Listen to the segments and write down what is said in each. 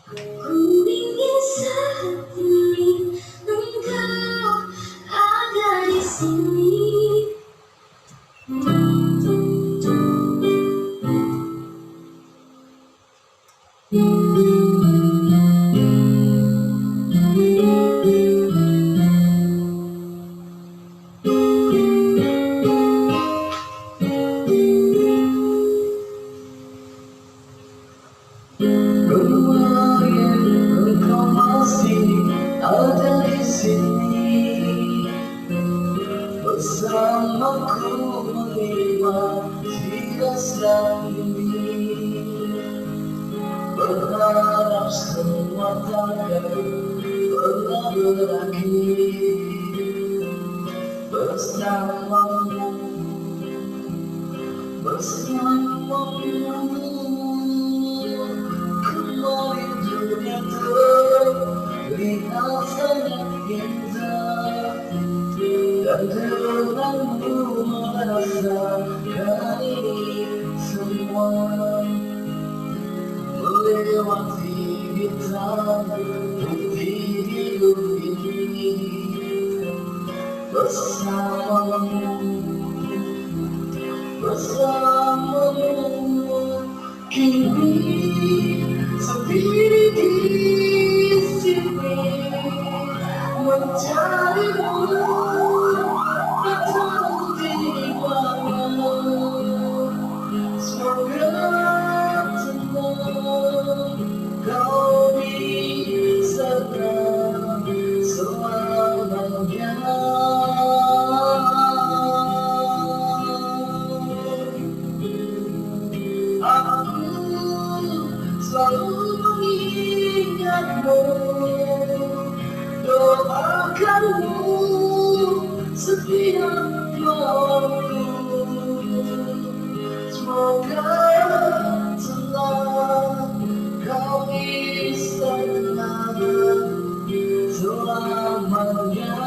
Ku ingin saat ini engkau ada di sini. Kemarin engkau masih ada di sini bersamaku menikmati rasa ini. Berharap semua takkan pernah berakhir bersamamu, bersamamu. Kemarin dunia terlihat sangat indah, dan denganmu merasakan ini semua. Melewati hitam putih hidup ini bersamamu, bersamamu. Kini sendiri di sini mencarimu, tak tahu di mana. Semoga tenang kau di sana selamanya. Selalu mengingatmu, doakanmu setiap waktu. Semoga tenang kau bisa tenang selamanya.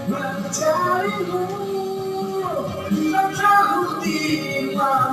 Mencarimu, tak tahu di mana.